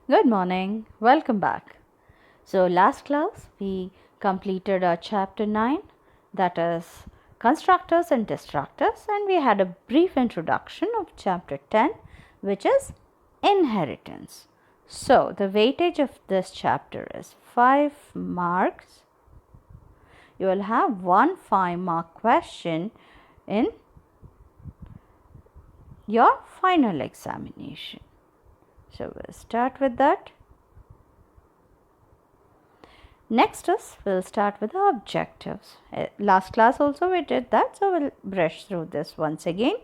Good morning. Welcome back. So, last class we completed our chapter 9, that is constructors and destructors, and we had a brief introduction of chapter 10, which is inheritance. So, the weightage of this chapter is 5 marks. You will have one 5-mark question in your final examination. So, we'll start with that. Next is we'll start with the objectives. Last class also we did that, so we'll brush through this once again.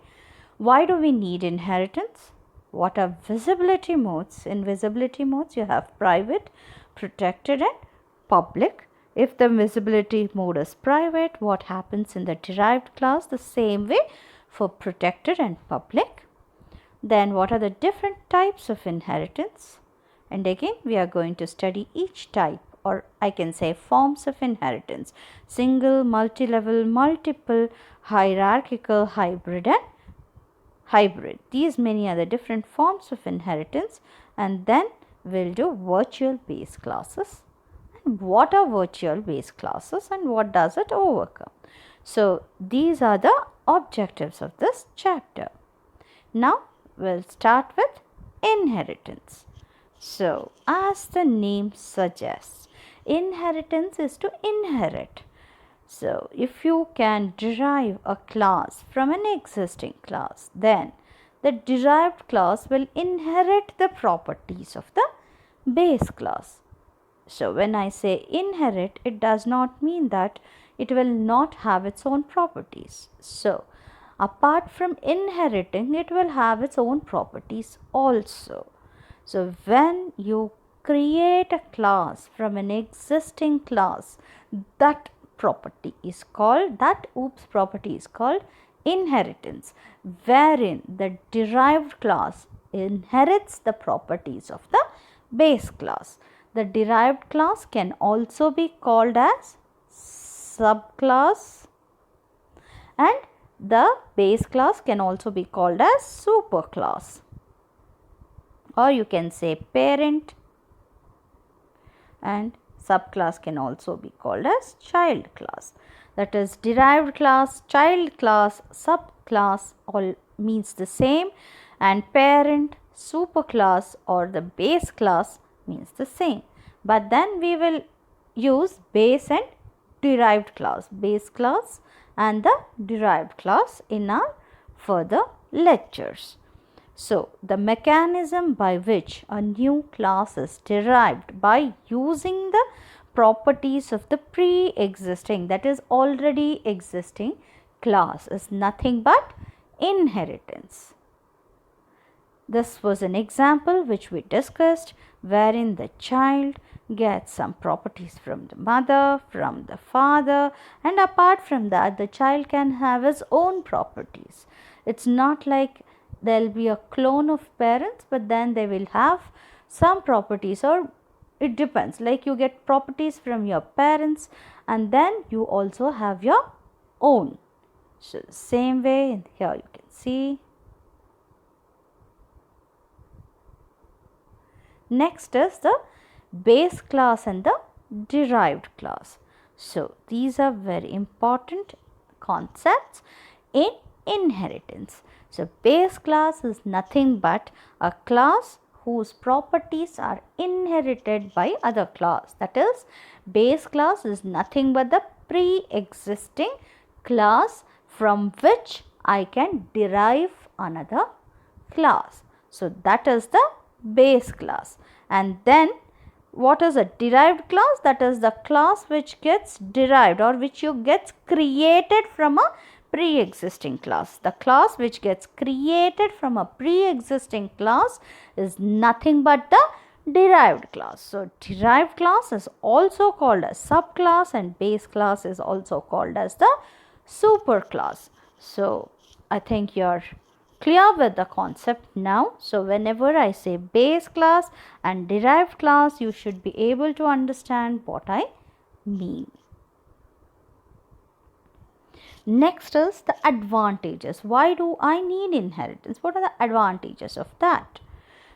Why do we need inheritance? What are visibility modes? In visibility modes you have private, protected and public. If the visibility mode is private, what happens in the derived class? The same way for protected and public. Then what are the different types of inheritance? And again we are going to study each type, or I can say forms of inheritance: single, multi-level, multiple, hierarchical, hybrid and hybrid. These many are the different forms of inheritance, and then we'll do virtual base classes. And what are virtual base classes and what does it overcome? So these are the objectives of this chapter. Now we'll start with inheritance. So, as the name suggests, inheritance is to inherit. So, if you can derive a class from an existing class, then the derived class will inherit the properties of the base class. So, when I say inherit, it does not mean that it will not have its own properties. So, apart from inheriting, it will have its own properties also. So, when you create a class from an existing class, that property is called, property is called inheritance, wherein the derived class inherits the properties of the base class. The derived class can also be called as subclass, and the base class can also be called as superclass, or you can say parent, and subclass can also be called as child class. That is, derived class, child class, subclass all means the same, and parent, superclass or the base class means the same. But then we will use base and derived class, base class and the derived class in our further lectures. So, the mechanism by which a new class is derived by using the properties of the pre-existing, that is already existing class, is nothing but inheritance. This was an example which we discussed, wherein the child gets some properties from the mother, from the father, and apart from that the child can have his own properties. It's not like there will be a clone of parents, but then they will have some properties, or it depends, like you get properties from your parents and then you also have your own. So, same way here you can see. Next is the base class and the derived class. So, these are very important concepts in inheritance. So, base class is nothing but a class whose properties are inherited by other class. That is, base class is nothing but the pre-existing class from which I can derive another class. So, that is the base class. And then what is a derived class? That is the class which gets derived, or which you gets created from a pre-existing class. The class which gets created from a pre-existing class is nothing but the derived class. So, derived class is also called as subclass, and base class is also called as the superclass. So, I think you're clear with the concept now. So, whenever I say base class and derived class, you should be able to understand what I mean. Next is the advantages. Why do I need inheritance? What are the advantages of that?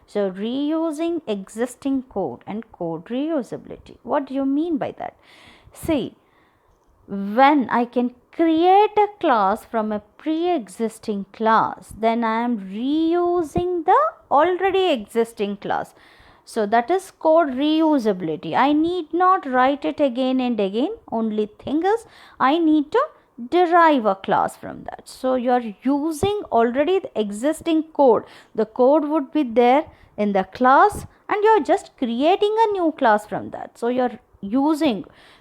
So reusing existing code and code reusability. What do you mean by that? See, when I can create a class from a pre-existing class, then I am reusing the already existing class. So that is code reusability. I need not write it again and again. Only thing is I need to derive a class from that. So you are using already the existing code. The code would be there in the class and you are just creating a new class from that. So you are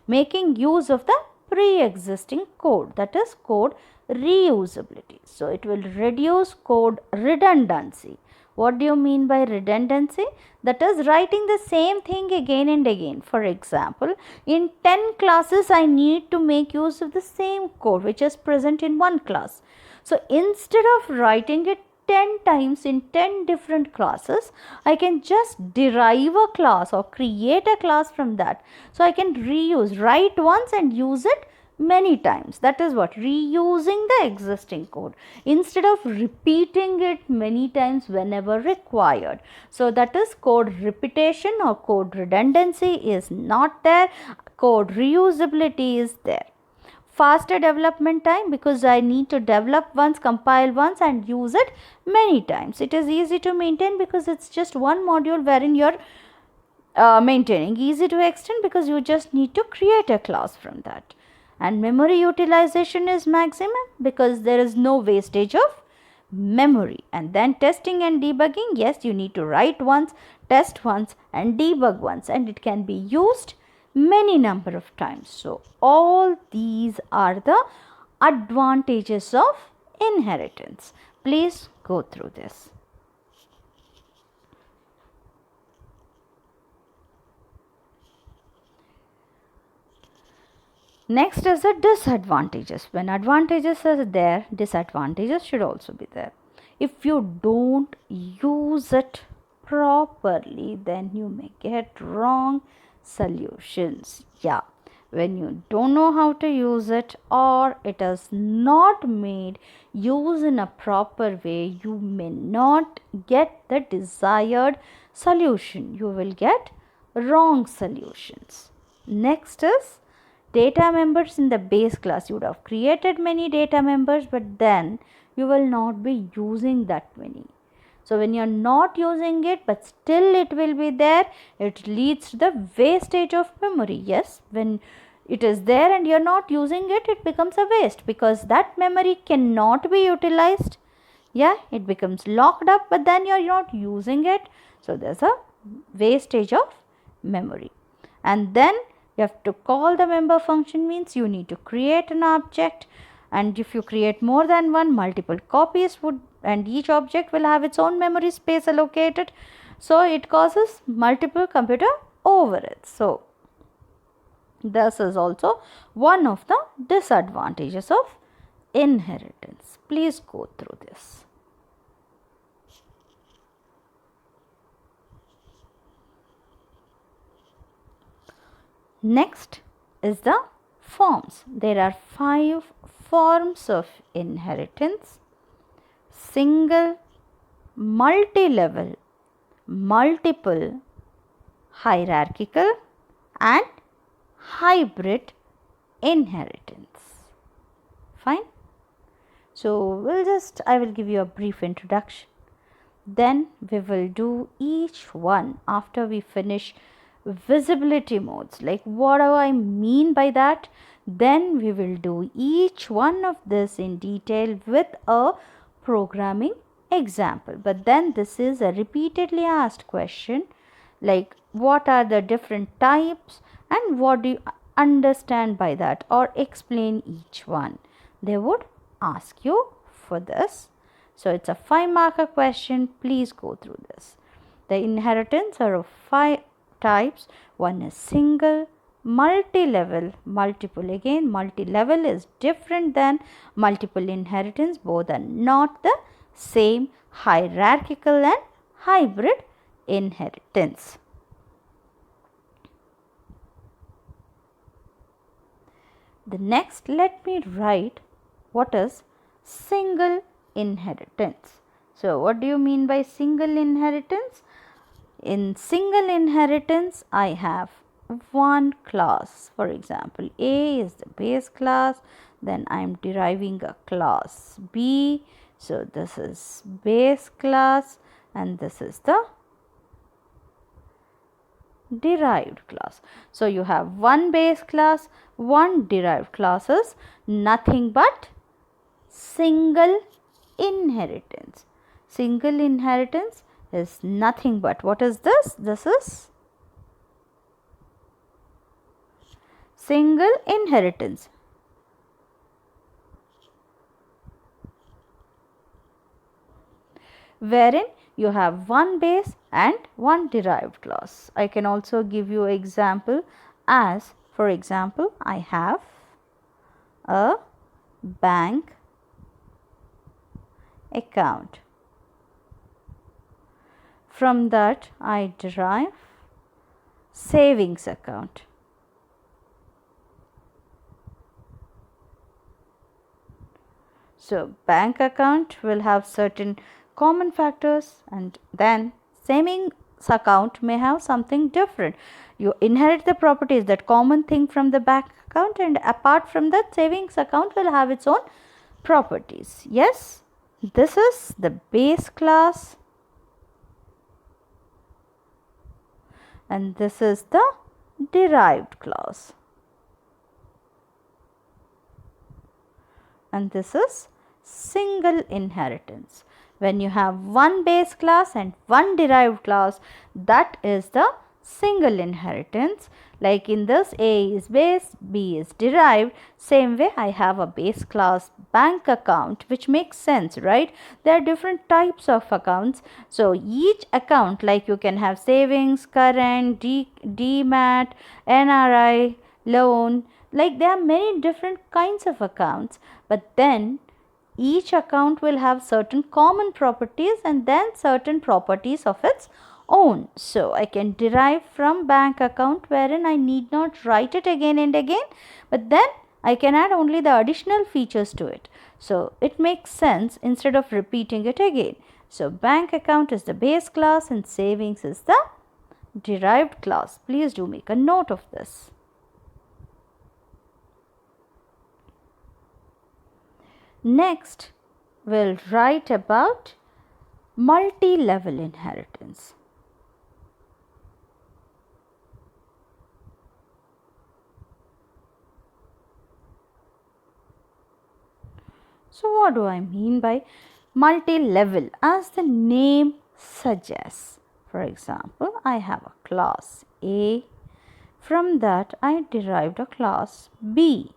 making use of the pre-existing code, that is code reusability. So it will reduce code redundancy. What do you mean by redundancy? That is writing the same thing again and again. For example, in 10 classes I need to make use of the same code which is present in one class. So instead of writing it 10 times in 10 different classes, I can just derive a class or create a class from that. So I can write once and use it many times. That is what reusing the existing code instead of repeating it many times whenever required. So that is code repetition or code redundancy is not there. Code reusability is there. Faster development time, because I need to develop once, compile once and use it many times. It is easy to maintain because it's just one module wherein you're maintaining. Easy to extend because you just need to create a class from that. And memory utilization is maximum because there is no wastage of memory. And then testing and debugging, yes, you need to write once, test once and debug once, and it can be used many number of times. So all these are the advantages of inheritance. Please go through this. Next is the disadvantages. When advantages are there, disadvantages should also be there. If you don't use it properly, then you may get wrong solutions. Yeah, when you don't know how to use it or it is not made use in a proper way, you may not get the desired solution. You will get wrong solutions. Next is data members in the base class. You would have created many data members, but then you will not be using that many. So when you are not using it but still it will be there, it leads to the wastage of memory. Yes, when it is there and you are not using it, it becomes a waste because that memory cannot be utilized. Yeah, it becomes locked up, but then you are not using it. So there's a wastage of memory. And then you have to call the member function, means you need to create an object, and if you create more than one, multiple copies would, and each object will have its own memory space allocated. So it causes multiple computer overheads. So this is also one of the disadvantages of inheritance. Please go through this. Next is the forms. There are 5 forms of inheritance: single, multi-level, multiple, hierarchical and hybrid inheritance. Fine. So I will give you a brief introduction. Then we will do each one after we finish visibility modes. Like, what do I mean by that? Then we will do each one of this in detail with a programming example. But then this is a repeatedly asked question, like what are the different types and what do you understand by that, or explain each one. They would ask you for this. So it's a 5-marker question. Please go through this. The inheritance are of 5 types. One is single, multi-level, multiple. Again, multi-level is different than multiple inheritance. Both are not the same. Hierarchical and hybrid inheritance. The next, let me write what is single inheritance. So what do you mean by single inheritance? In single inheritance, I have one class. For example, A is the base class, then I am deriving a class B. So this is base class and this is the derived class. So you have one base class, one derived classes, nothing but single inheritance. Single inheritance is nothing but, what is this? This is single inheritance. Wherein you have one base and one derived class. I can also give you example as, for example, I have a bank account. From that I derive savings account. So bank account will have certain common factors and then savings account may have something different. You inherit the properties, that common thing from the bank account, and apart from that savings account will have its own properties. Yes, this is the base class and this is the derived class. And this is single inheritance. When you have one base class and one derived class, that is the single inheritance. Like in this, A is base, B is derived. Same way I have a base class bank account, which makes sense, right? There are different types of accounts. So each account, like you can have savings, current, demat, NRI, loan, like there are many different kinds of accounts, but then each account will have certain common properties and then certain properties of its own. So I can derive from bank account wherein I need not write it again and again, but then I can add only the additional features to it. So it makes sense instead of repeating it again. So bank account is the base class and savings is the derived class. Please do make a note of this. Next, we'll write about multi-level inheritance. So what do I mean by multi-level? As the name suggests, for example, I have a class A. From that I derived a class B.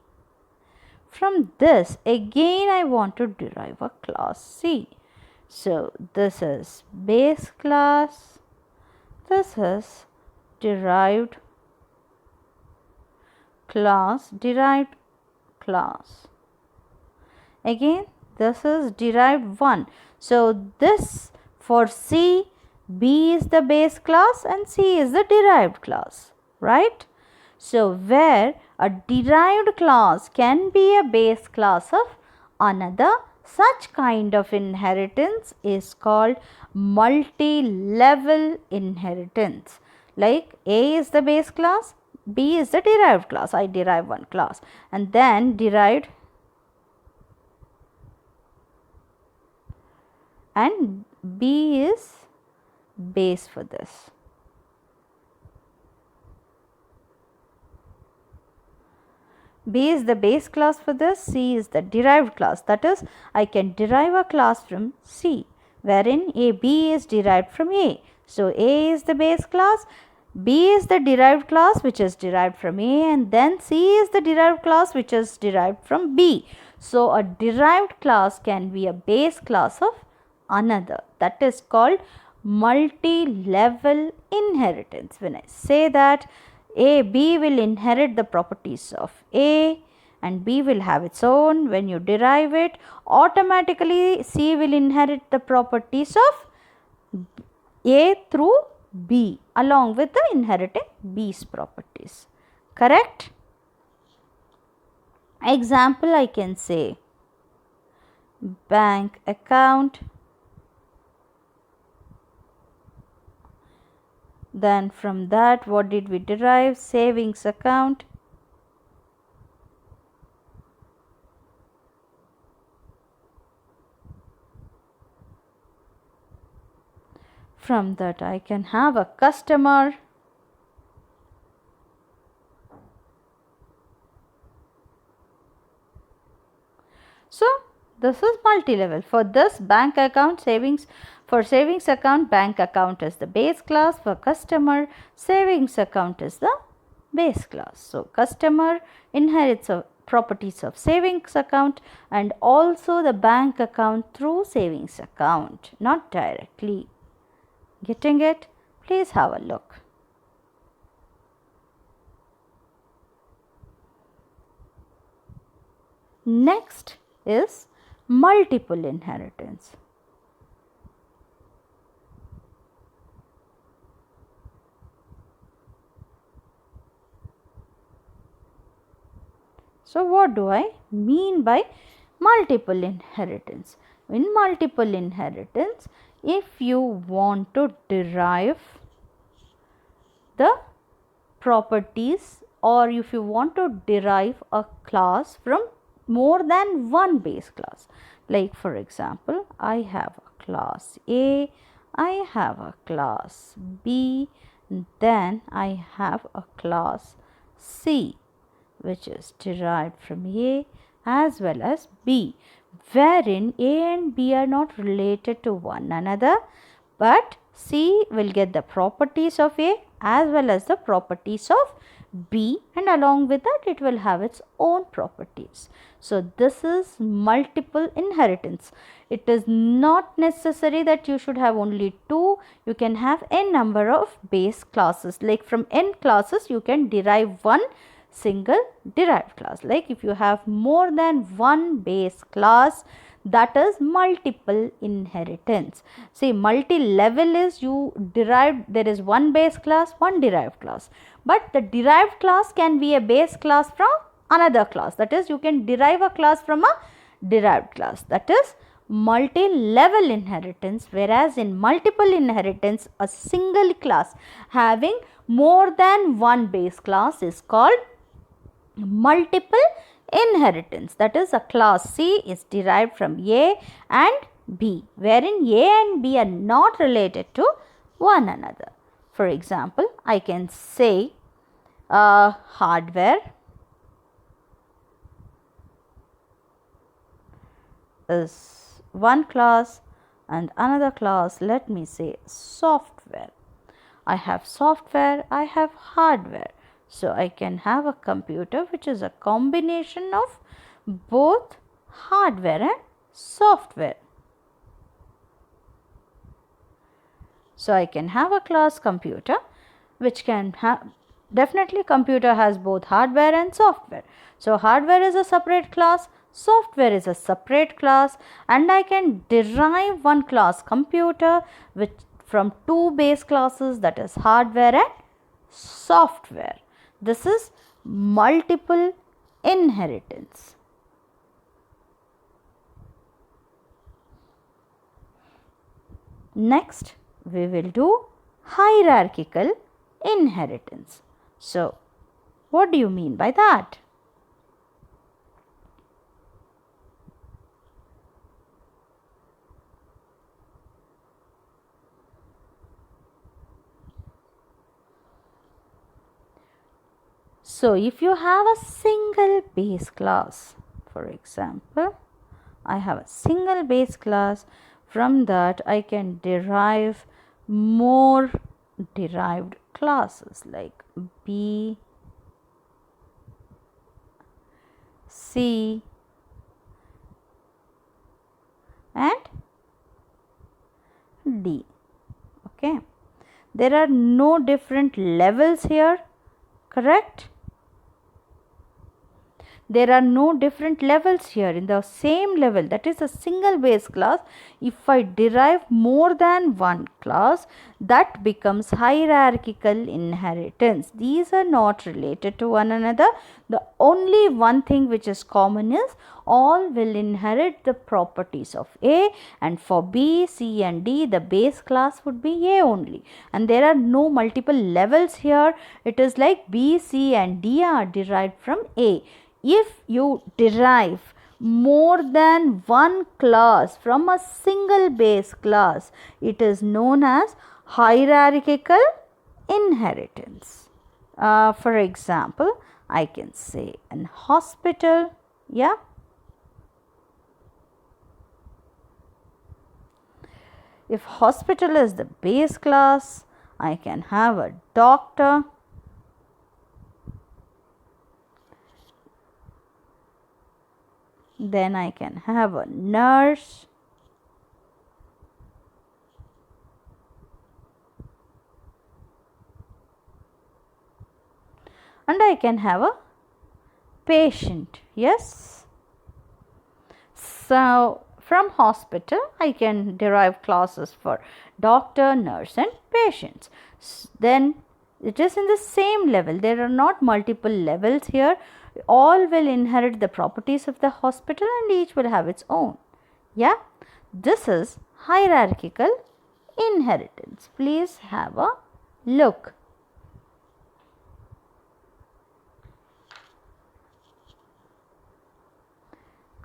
From this again I want to derive a class C. So this is base class, this is derived class, derived class. Again this is derived one. So this for C, B is the base class and C is the derived class, right? So where a derived class can be a base class of another, such kind of inheritance is called multi-level inheritance. Like A is the base class, B is the derived class. I derive one class and then derived and B is base for this. B is the base class for this, C is the derived class. That is, I can derive a class from C, wherein B is derived from A. So A is the base class, B is the derived class which is derived from A, and then C is the derived class which is derived from B. So a derived class can be a base class of another. That is called multi-level inheritance. When I say that, B will inherit the properties of A and B will have its own. When you derive it, automatically C will inherit the properties of A through B along with the inheriting B's properties. Correct? Example, I can say bank account Then from that, what did we derive? Savings account. From that, I can have a customer. So this is multi-level. For this bank account, for savings account, bank account is the base class. For customer, savings account is the base class. So customer inherits properties of savings account and also the bank account through savings account, not directly. Getting it? Please have a look. Next is multiple inheritance. So what do I mean by multiple inheritance? In multiple inheritance, if you want to derive the properties or if you want to derive a class from more than one base class, like for example, I have a class A, I have a class B, then I have a class C, which is derived from A as well as B, wherein A and B are not related to one another, but C will get the properties of A as well as the properties of B, and along with that it will have its own properties. So this is multiple inheritance. It is not necessary that you should have only two. You can have n number of base classes. Like from n classes you can derive one single derived class. Like if you have more than one base class, that is multiple inheritance. See, multi-level is you derived, there is one base class, one derived class, but the derived class can be a base class from another class. That is, you can derive a class from a derived class. That is multi-level inheritance, whereas in multiple inheritance, a single class having more than one base class is called multiple inheritance. That is, a class C is derived from A and B, wherein A and B are not related to one another. For example, I can say hardware is one class and another class, let me say software. I have software, I have hardware. So I can have a computer which is a combination of both hardware and software. So I can have a class computer which can have, definitely computer has both hardware and software. So hardware is a separate class, software is a separate class, and I can derive one class computer which from two base classes, that is hardware and software. This is multiple inheritance. Next, we will do hierarchical inheritance. So, what do you mean by that? So, if you have a single base class, for example, I have a single base class, from that I can derive more derived classes like B, C and D. Okay. There are no different levels here, correct? There are no different levels here. In the same level, that is a single base class, if I derive more than one class, that becomes hierarchical inheritance. These are not related to one another. The only one thing which is common is all will inherit the properties of A, and for B, C and D the base class would be A only, and there are no multiple levels here. It is like B, C and D are derived from A. If you derive more than one class from a single base class, it is known as hierarchical inheritance. For example, I can say an hospital, yeah. If hospital is the base class, I can have a doctor, then I can have a nurse, and I can have a patient. Yes. So from hospital I can derive classes for doctor, nurse and patients. Then it is in the same level. There are not multiple levels here. All will inherit the properties of the hospital and each will have its own. Yeah. This is hierarchical inheritance. Please have a look.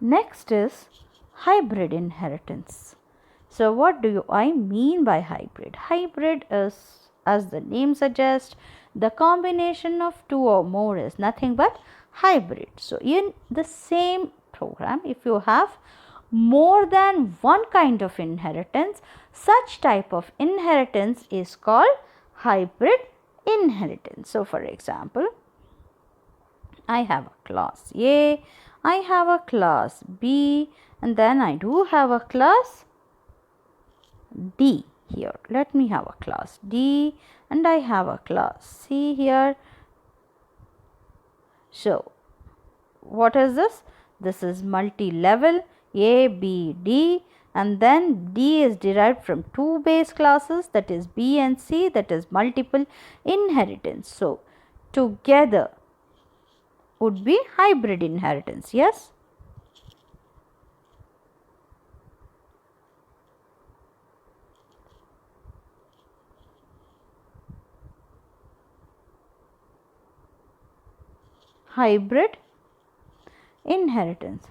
Next is hybrid inheritance. So what do I mean by hybrid? Hybrid is, as the name suggests, the combination of two or more is nothing but hybrid. So in the same program, if you have more than one kind of inheritance, such type of inheritance is called hybrid inheritance. So for example, I have a class A, I have a class B, and then I do have a class D here. Let me have a class D, and I have a class C here. So what is this? This is multi-level A, B, D, and then D is derived from two base classes, that is B and C, that is multiple inheritance. So together would be hybrid inheritance. Yes. Hybrid inheritance.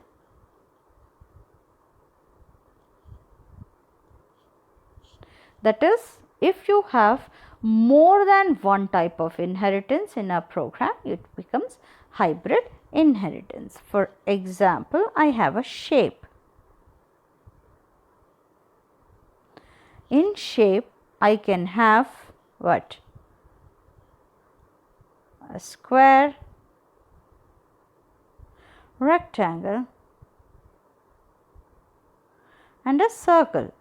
That is, if you have more than one type of inheritance in a program, it becomes hybrid inheritance. For example, I have a shape. In shape, I can have what? A square, rectangle and a circle.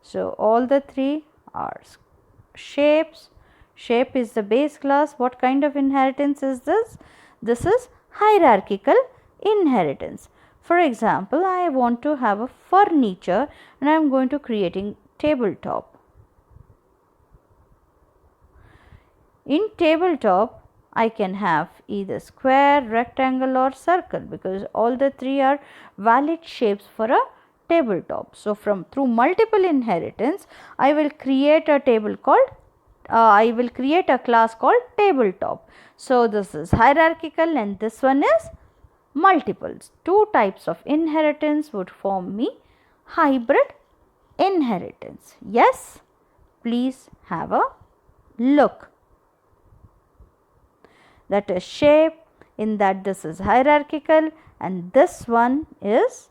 So all the three are shapes. Shape is the base class. What kind of inheritance is this? This is hierarchical inheritance. For example, I want to have a furniture and I am going to creating tabletop. In tabletop, I can have either square, rectangle or circle because all the three are valid shapes for a tabletop. So through multiple inheritance, I will create a class called tabletop. So this is hierarchical and this one is multiples. Two types of inheritance would form me hybrid inheritance. Yes, please have a look. That is shape, in that this is hierarchical and this one is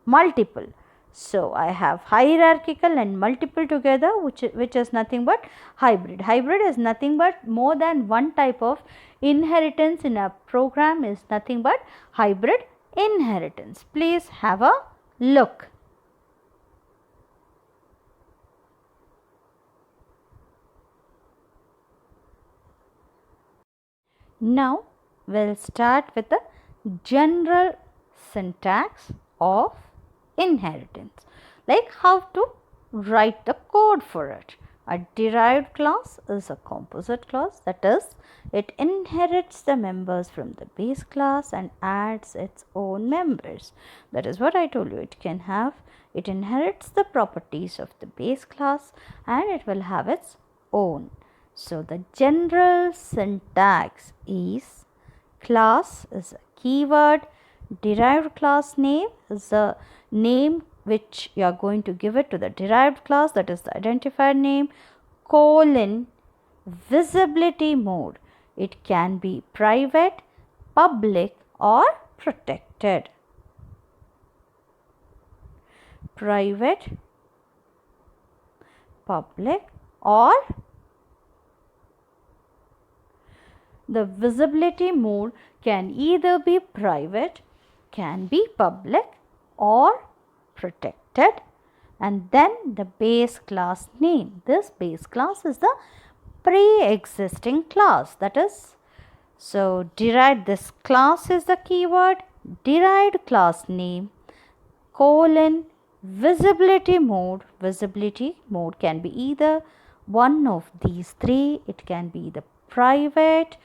multiple. So I have hierarchical and multiple together, which is nothing but hybrid. Hybrid is nothing but more than one type of inheritance in a program is nothing but hybrid inheritance. Please have a look. Now we'll start with the general syntax of inheritance, like how to write the code for it. A derived class is a composite class, that is, it inherits the members from the base class and adds its own members. That is what I told you. It inherits the properties of the base class and it will have its own. So the general syntax is class is a keyword, derived class name is a name which you are going to give it to the derived class, that is the identifier name, colon, visibility mode. It can be private, public or protected. Private, public or the visibility mode can either be private, can be public or protected, and then the base class name. This base class is the pre-existing class, that is, so derived, this class is the keyword, derived class name, colon, visibility mode. Visibility mode can be either one of these three. It can be the private,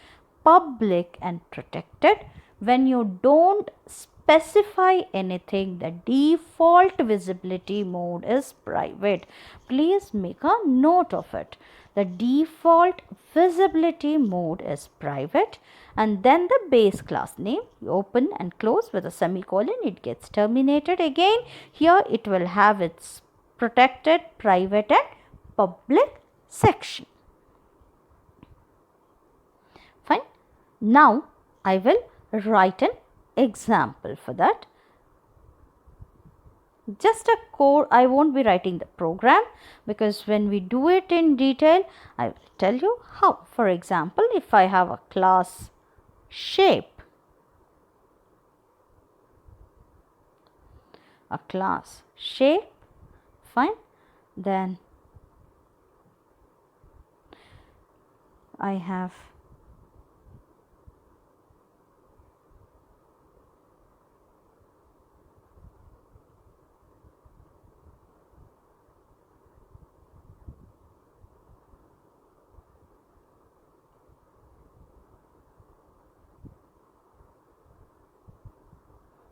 public and protected. When you don't specify anything, the default visibility mode is private. Please make a note of it. The default visibility mode is private, and then the base class name, you open and close with a semicolon, it gets terminated again. Here it will have its protected, private and public section. Fine. Now I will write an example for that. Just a code, I won't be writing the program, because when we do it in detail, I will tell you how. For example, if I have a class shape, fine, then I have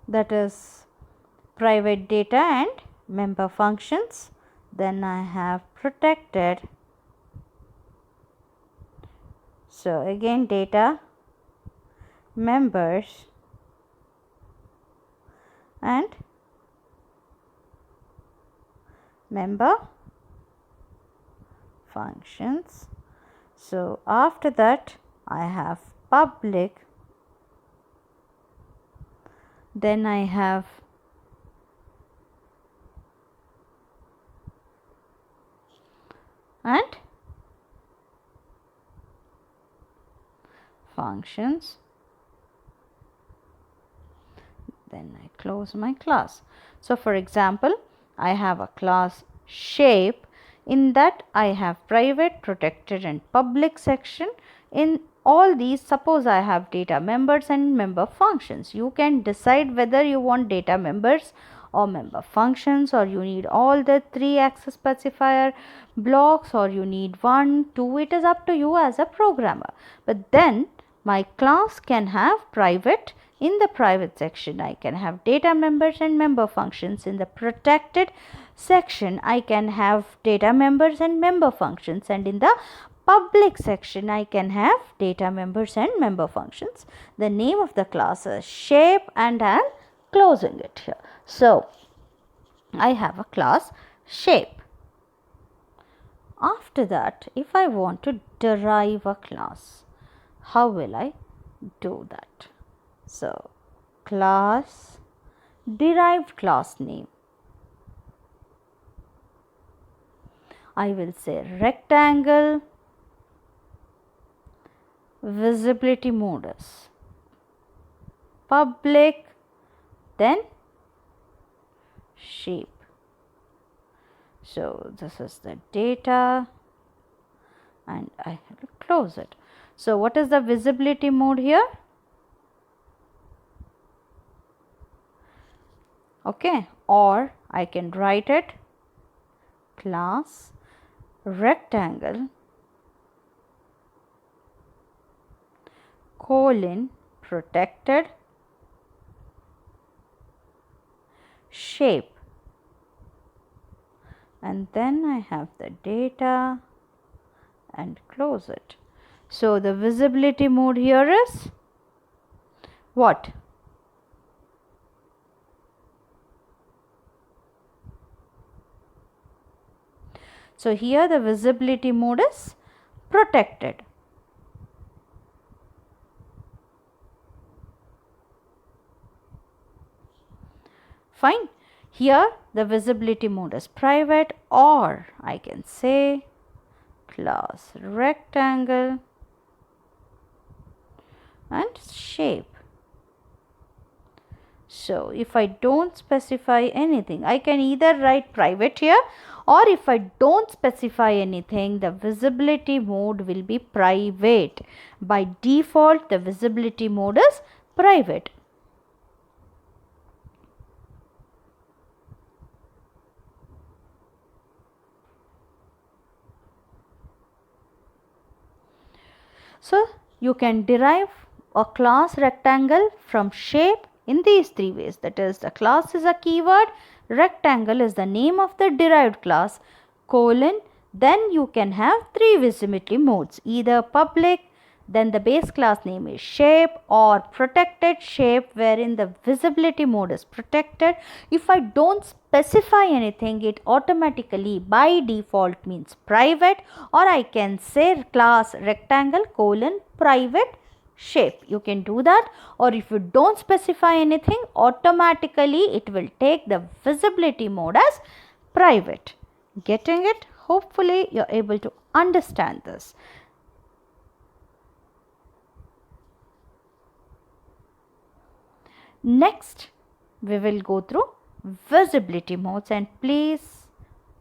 that is private data and member functions. Then I have protected. So again data, members and member functions. So after that I have public, then I have and functions, then I close my class. So for example, I have a class shape. In that I have private, protected and public section. In all these, suppose I have data members and member functions. You can decide whether you want data members or member functions, or you need all the 3 access specifier blocks, or you need 1, 2. It is up to you as a programmer. But then my class can have private. In the private section I can have data members and member functions. In the protected section I can have data members and member functions, and in the public section I can have data members and member functions. The name of the class is shape and I am closing it here. So I have a class shape. After that, if I want to derive a class, how will I do that? So class, derived class name. I will say rectangle, visibility mode is public, then shape. So this is the data and I will close it. So what is the visibility mode here? Okay, or I can write it class rectangle colon protected shape, and then I have the data and close it. So the visibility mode here is what? So here the visibility mode is protected. Fine. Here the visibility mode is private, or I can say class rectangle and shape. So if I don't specify anything, I can either write private here, or if I don't specify anything, the visibility mode will be private. By default, the visibility mode is private. So you can derive a class rectangle from shape in these three ways. That is, the class is a keyword, rectangle is the name of the derived class, colon, then you can have three visibility modes, either public, then the base class name is shape, or protected shape, wherein the visibility mode is protected. If I don't specify anything, it automatically by default means private, or I can say class rectangle colon private shape. You can do that, or if you don't specify anything, automatically it will take the visibility mode as private. Getting it? Hopefully you're able to understand this. Next, we will go through visibility modes, and please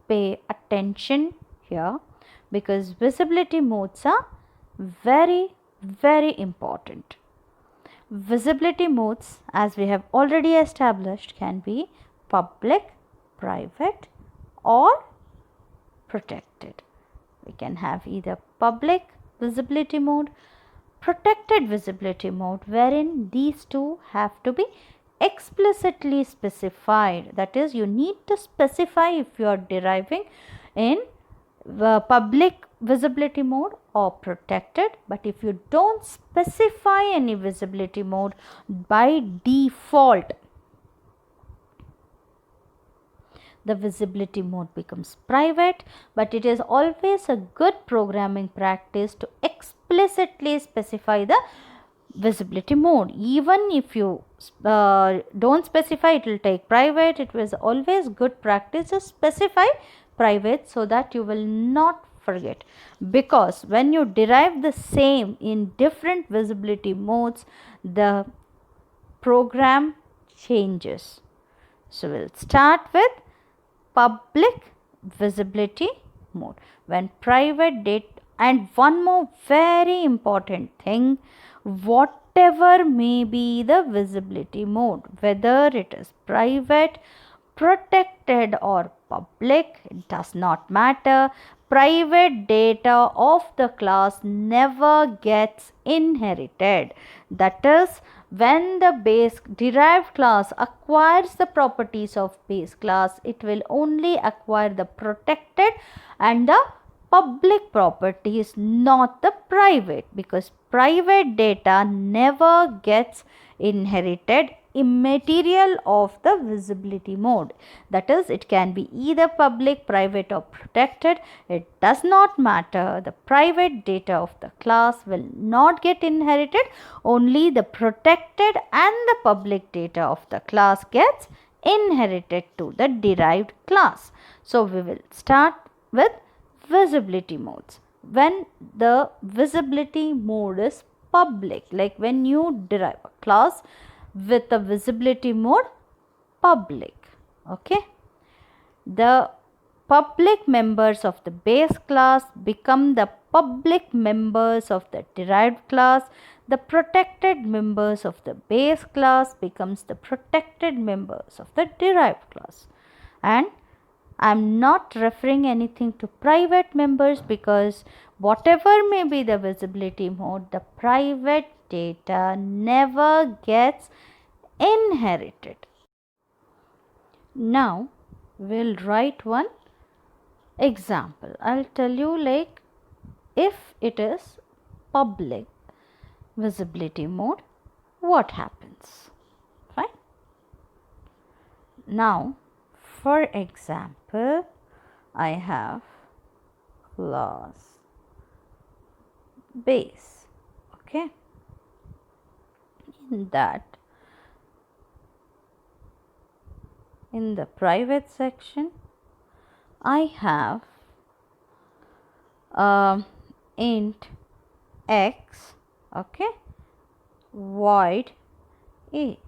pay attention here, because visibility modes are very important. Visibility modes, as we have already established, can be public, private, or protected. We can have either public visibility mode, protected visibility mode, wherein these two have to be explicitly specified. That is, you need to specify if you are deriving in public visibility mode or protected. But if you don't specify any visibility mode, by default the visibility mode becomes private. But it is always a good programming practice to explicitly specify the visibility mode. Even if you don't specify, it will take private. It was always good practice to specify private, so that you will not forget, because when you derive the same in different visibility modes, the program changes. So we'll start with public visibility mode. When private data, and one more very important thing, whatever may be the visibility mode, whether it is private, protected, or public, it does not matter. Private data of the class never gets inherited. That is, when the base derived class acquires the properties of base class, it will only acquire the protected and the public properties, not the private, because private data never gets inherited immaterial of the visibility mode. That is, it can be either public, private, or protected. It does not matter. The private data of the class will not get inherited. Only the protected and the public data of the class gets inherited to the derived class. So we will start with visibility modes. When the visibility mode is public, like when you derive a class with a visibility mode public, okay, the public members of the base class become the public members of the derived class. the protected members of the base class becomes the protected members of the derived class. And I am not referring anything to private members because whatever may be the visibility mode, the private data never gets inherited. Now we'll write one example. I'll tell you, like, if it is public visibility mode, what happens? Fine. Now, for example, I have class base. Okay. In that, in the private section, I have int x, okay, void a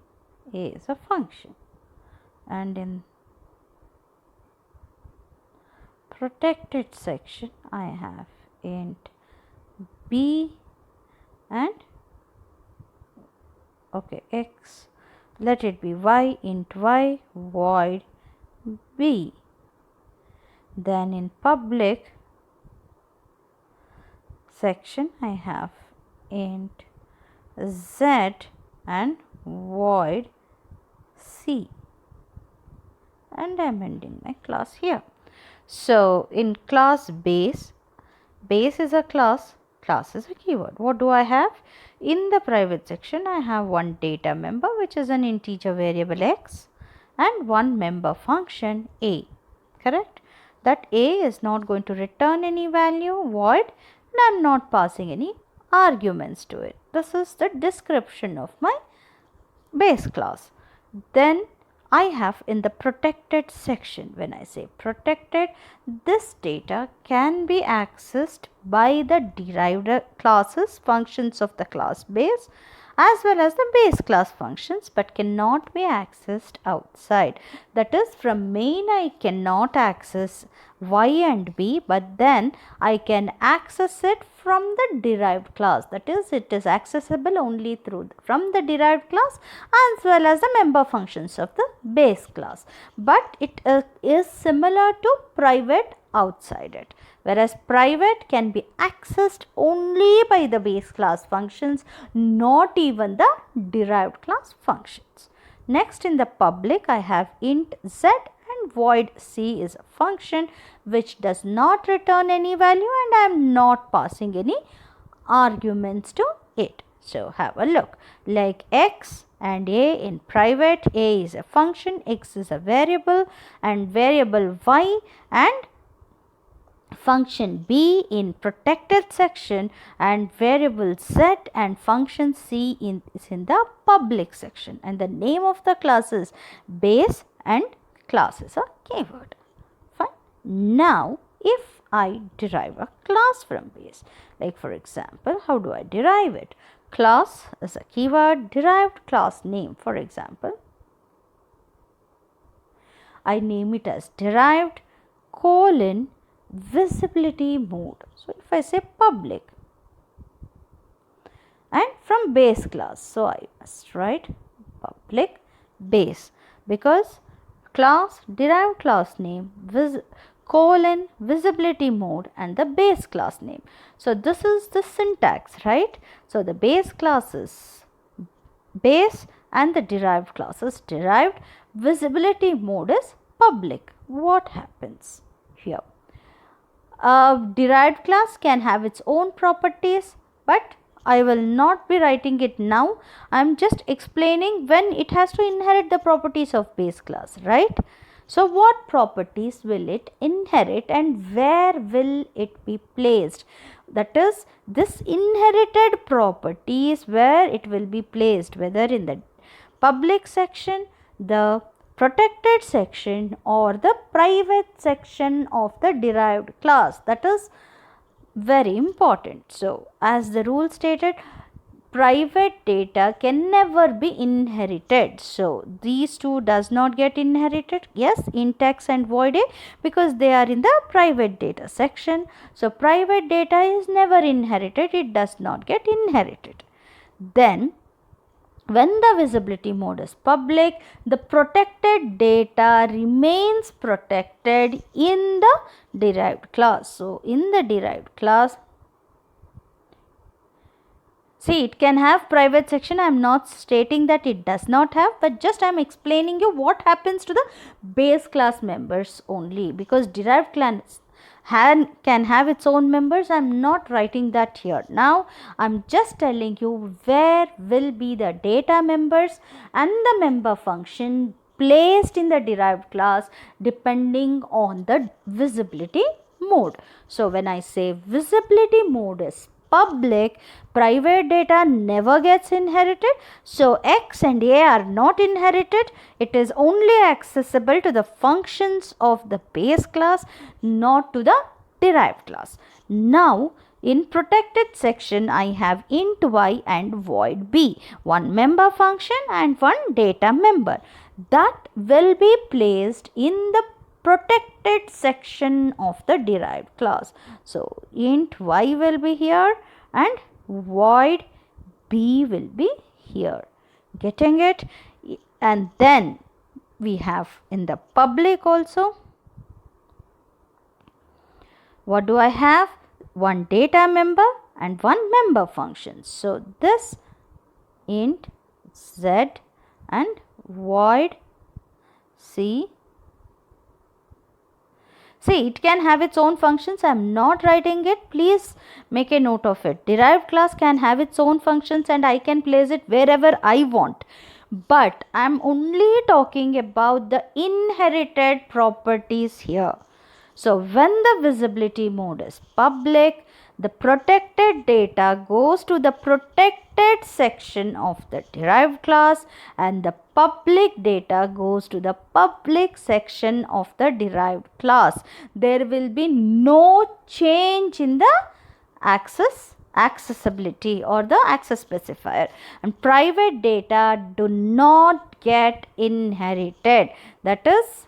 is a function, and in protected section I have int b and okay x, let it be y, int y void b. Then in public section I have int z and void c, and I am ending my class here. So in class base, base is a class, class is a keyword. What do I have? In the private section I have one data member which is an integer variable x and one member function a, correct? That a is not going to return any value, void, and I am not passing any arguments to it. This is the description of my base class. Then I have in the protected section, when I say protected, this data can be accessed by the derived classes, functions of the class base, as well as the base class functions, but cannot be accessed outside. That is, from main I cannot access y and b, but then I can access it from the derived class. That is, it is accessible only through from the derived class as well as the member functions of the base class, but it is similar to private outside it, whereas private can be accessed only by the base class functions, not even the derived class functions. Next, in the public I have int z and void c is a function which does not return any value, and I am not passing any arguments to it. So have a look, like x and a in private, a is a function, x is a variable, and variable y, and function b in protected section, and variable z and function c is in the public section, and the name of the class is base and class is a keyword. Fine. Now if I derive a class from base, like for example, how do I derive it? Class is a keyword, derived class name, for example, I name it as derived colon visibility mode. So if I say public and from base class, so I must write public base, because class derived class name colon visibility mode and the base class name. So this is the syntax, right? So the base class is base and the derived class is derived, visibility mode is public. What happens here? A derived class can have its own properties, but I will not be writing it now. I am just explaining when it has to inherit the properties of base class, right? So what properties will it inherit and where will it be placed? That is, this inherited properties where it will be placed, whether in the public section, the protected section, or the private section of the derived class. That is very important. So as the rule stated, private data can never be inherited. So these two does not get inherited. Yes, int x and void a, because they are in the private data section. So private data is never inherited. It does not get inherited. Then when the visibility mode is public, the protected data remains protected in the derived class. So in the derived class, see, it can have private section. I am not stating that it does not have, but just I am explaining you what happens to the base class members only, because derived class can have its own members. I am not writing that here. Now I am just telling you where will be the data members and the member function placed in the derived class depending on the visibility mode. So when I say visibility mode is public, private data never gets inherited. So X and A are not inherited. It is only accessible to the functions of the base class, not to the derived class. Now in protected section, I have int y and void b, one member function and one data member that will be placed in the protected section of the derived class. So int y will be here and void b will be here. Getting it? And then we have in the public also, what do I have? One data member and one member function. So this int z and void c. See, it can have its own functions. I am not writing it. Please make a note of it. Derived class can have its own functions and I can place it wherever I want. But I am only talking about the inherited properties here. So when the visibility mode is public, the protected data goes to the protected section of the derived class and the public data goes to the public section of the derived class. There will be no change in the accessibility or the access specifier, and private data do not get inherited. That is,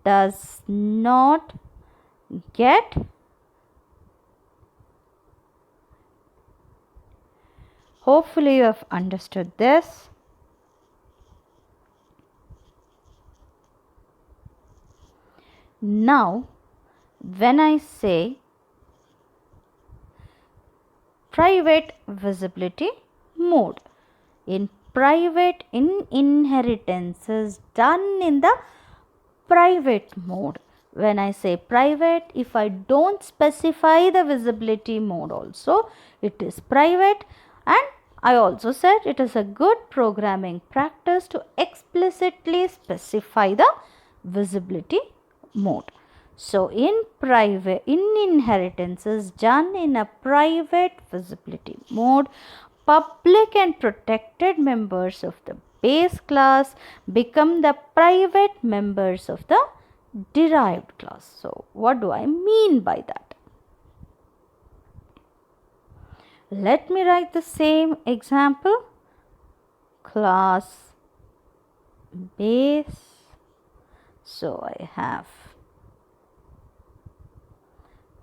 does not get hopefully you have understood this. Now when I say private visibility mode, in private inheritance is done in the private mode. When I say private, if I don't specify the visibility mode also, it is private. And I also said it is a good programming practice to explicitly specify the visibility mode. So in inheritance is done in a private visibility mode. Public and protected members of the base class become the private members of the derived class. So what do I mean by that? Let me write the same example. Class base. So I have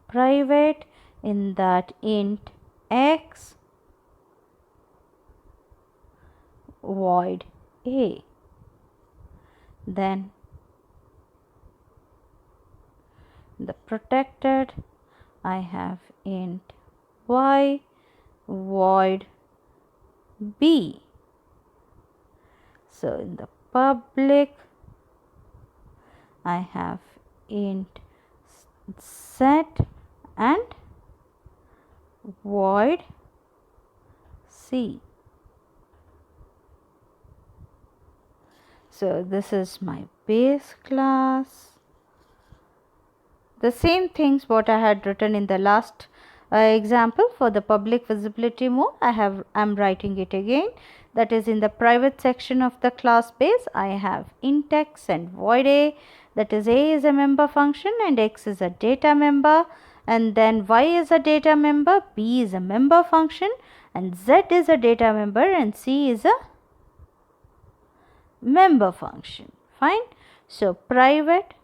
private in that int x void a. Then the protected, I have int y void b. So in the public, I have int set and void c. So this is my base class. The same things what I had written in the last example for the public visibility mode, I am writing it again. That is, in the private section of the class base, I have int x and void a. That is, a is a member function and x is a data member, and then y is a data member, b is a member function, and z is a data member, and c is a member function. Fine. So private,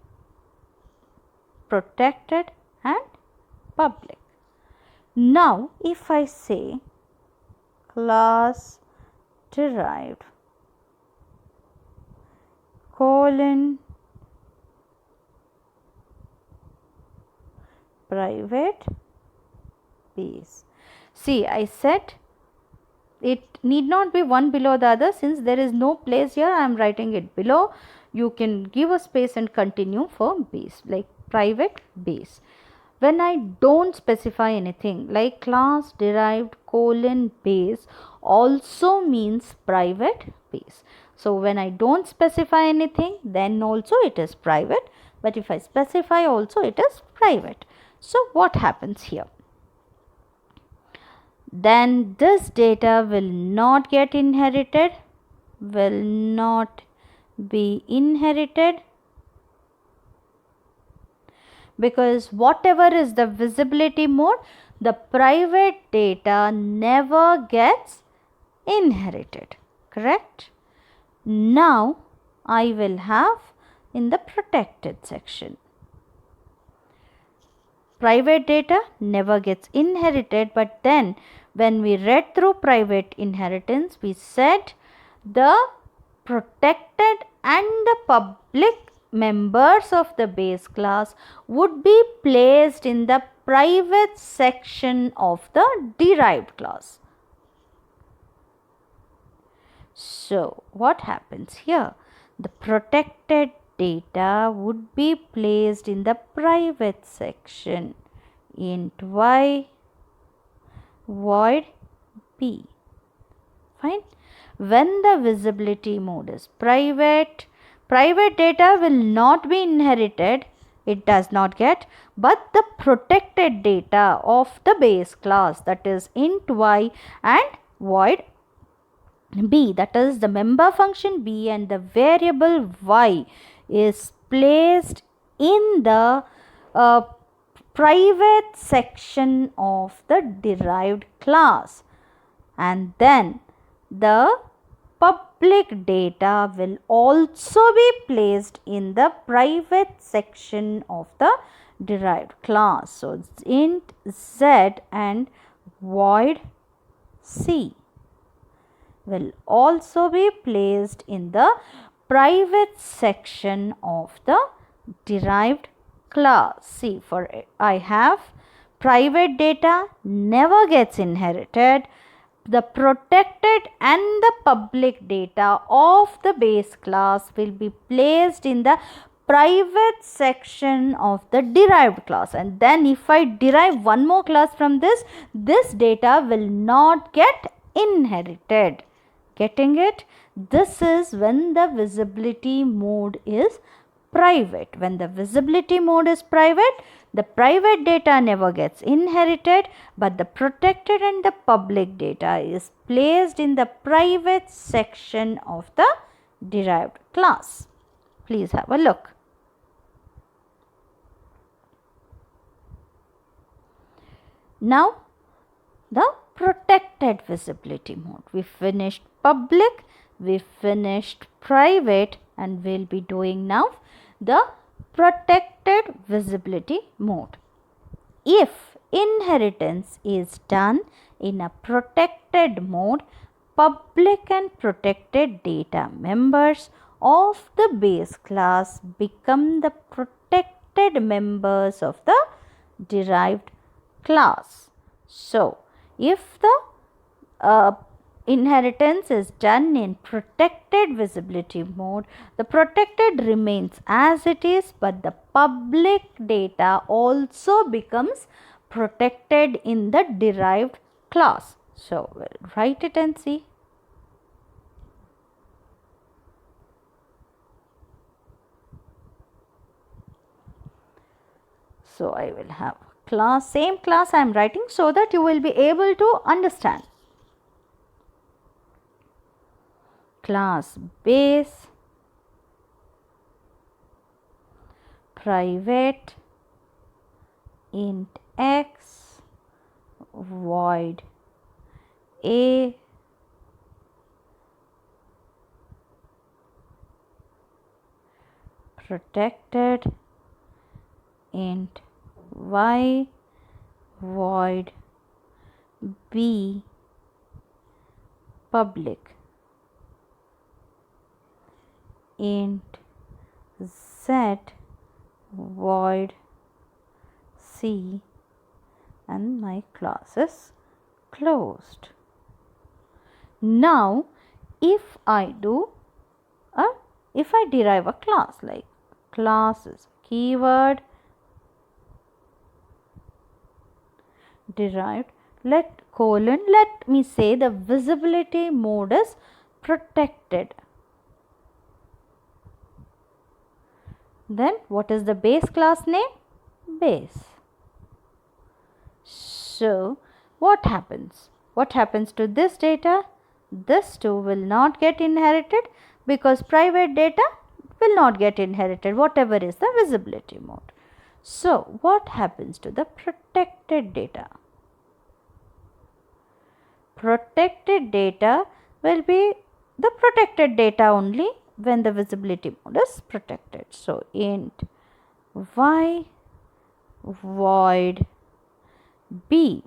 protected and public. Now if I say class derived colon private base. See, I said it need not be one below the other. Since there is no place here, I am writing it below. You can give a space and continue for base, like private base. When I don't specify anything, like class derived colon base also means private base. So when I don't specify anything, then also it is private. But if I specify also, it is private. So what happens here? Then this data will not get inherited, will not be inherited, because whatever is the visibility mode, the private data never gets inherited. Correct? Now I will have in the protected section. Private data never gets inherited, but then when we read through private inheritance, we said the protected and the public members of the base class would be placed in the private section of the derived class. So what happens here? The protected data would be placed in the private section. Int y void b. Fine. When the visibility mode is private, private data will not be inherited. It does not get, but the protected data of the base class, that is int y and void b, that is the member function b and the variable y, is placed in the private section of the derived class, and then the public data will also be placed in the private section of the derived class. So it's int z and void c will also be placed in the private section of the derived class. See, for I have private data never gets inherited. The protected and the public data of the base class will be placed in the private section of the derived class, and then if I derive one more class from this, this data will not get inherited. Getting it? This is when the visibility mode is private. When the visibility mode is private, the private data never gets inherited, but the protected and the public data is placed in the private section of the derived class. Please have a look. Now, the protected visibility mode. We finished public, we finished private, and we'll be doing now the protected visibility mode. If inheritance is done in a protected mode, public and protected data members of the base class become the protected members of the derived class. So, if the inheritance is done in protected visibility mode, the protected remains as it is, but the public data also becomes protected in the derived class. So, we'll write it and see. So, I will have class, same class I am writing so that you will be able to understand. Class base, private, int x, void a, protected, int y, void b, public. int z void c and my class is closed. Now if I derive a class, like class is keyword derived, let me say the visibility mode is protected. Then what is the base class name? Base. So what happens? What happens to this data? This too will not get inherited because private data will not get inherited, whatever is the visibility mode. So what happens to the protected data? Protected data will be the protected data only when the visibility mode is protected. So int y void b.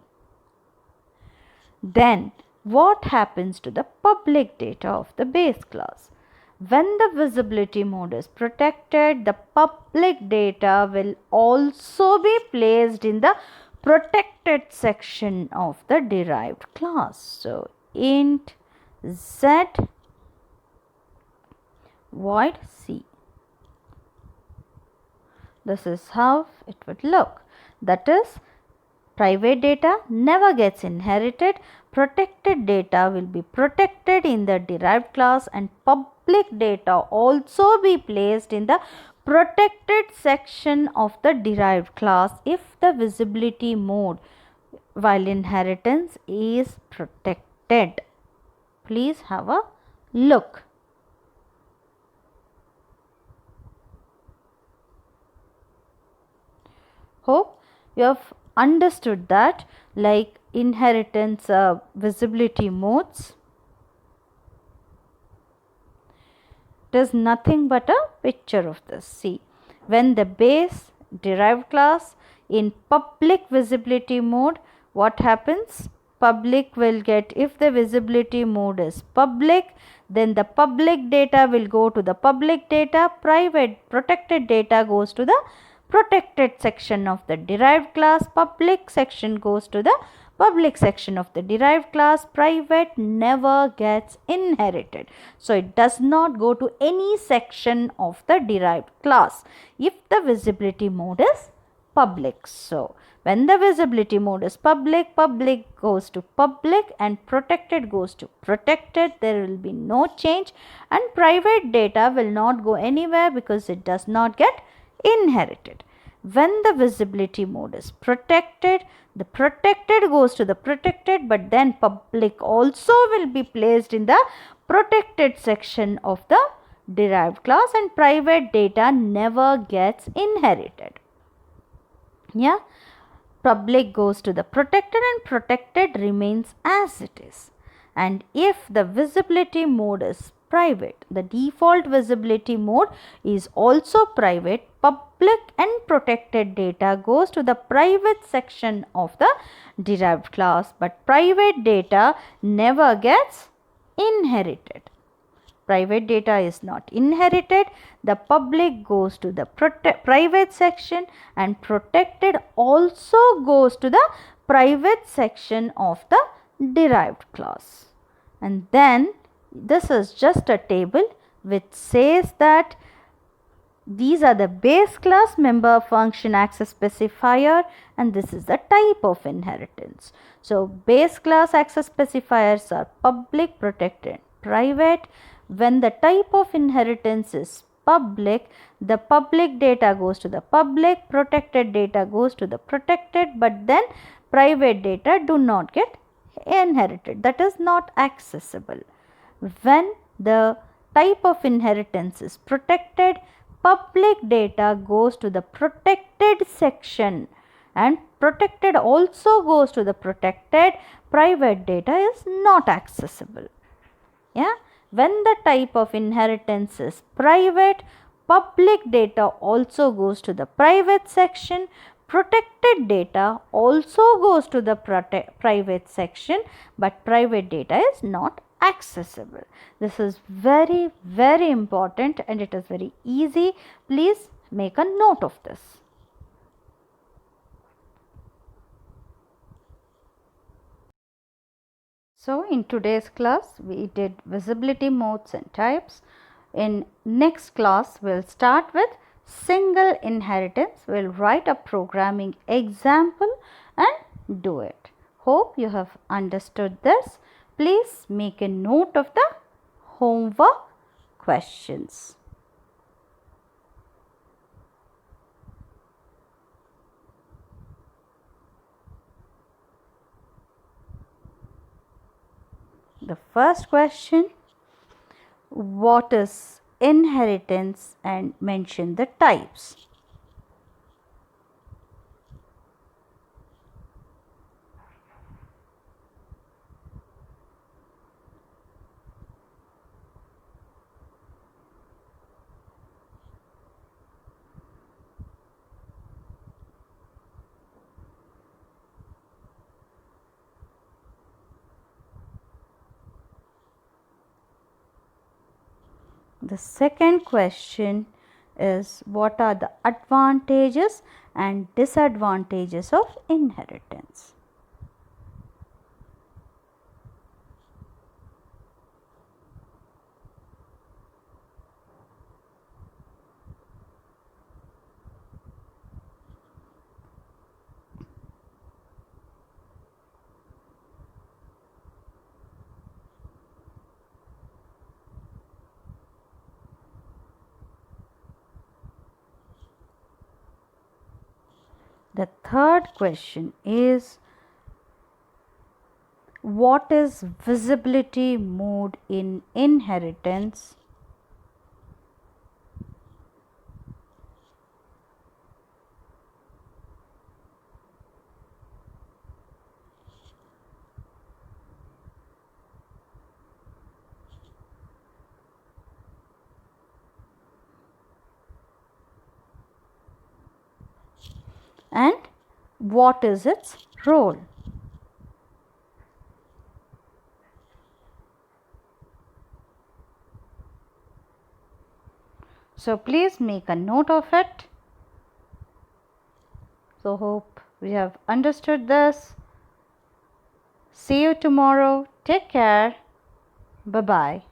Then what happens to the public data of the base class? When the visibility mode is protected, the public data will also be placed in the protected section of the derived class. So int z void c. This is how it would look. That is, private data never gets inherited. Protected data will be protected in the derived class and public data also be placed in the protected section of the derived class if the visibility mode while inheritance is protected. Please have a look. Hope you have understood that, like inheritance visibility modes. It is nothing but a picture of this. See, when the base derived class in public visibility mode, what happens? Public will get, if the visibility mode is public, then the public data will go to the public data, private protected data goes to the protected section of the derived class, public section goes to the public section of the derived class, private never gets inherited. So it does not go to any section of the derived class if the visibility mode is public. So when the visibility mode is public, public goes to public and protected goes to protected. There will be no change and private data will not go anywhere because it does not get inherited. When the visibility mode is protected, the protected goes to the protected, but then public also will be placed in the protected section of the derived class and private data never gets inherited. Yeah, public goes to the protected and protected remains as it is. And if the visibility mode is private, the default visibility mode is also private, public and protected data goes to the private section of the derived class, but private data never gets inherited. Private data is not inherited. The public goes to the private section and protected also goes to the private section of the derived class. And then this is just a table which says that these are the base class member function access specifier and this is the type of inheritance. So base class access specifiers are public, protected, private. When the type of inheritance is public, the public data goes to the public, protected data goes to the protected, but then private data do not get inherited, that is not accessible. When the type of inheritance is protected, public data goes to the protected section and protected also goes to the protected, private data is not accessible. Yeah, when the type of inheritance is private, public data also goes to the private section, protected data also goes to the private section, but private data is not accessible. This is very, very important and it is very easy. Please make a note of this. So in today's class we did visibility modes and types. In next class we'll start with single inheritance. We'll write a programming example and do it. Hope you have understood this. Please make a note of the homework questions. The first question, what is inheritance, and mention the types. The second question is, what are the advantages and disadvantages of inheritance? The third question is, what is visibility mode in inheritance? And what is its role? So please make a note of it. So hope we have understood this. See you tomorrow. Take care. Bye bye.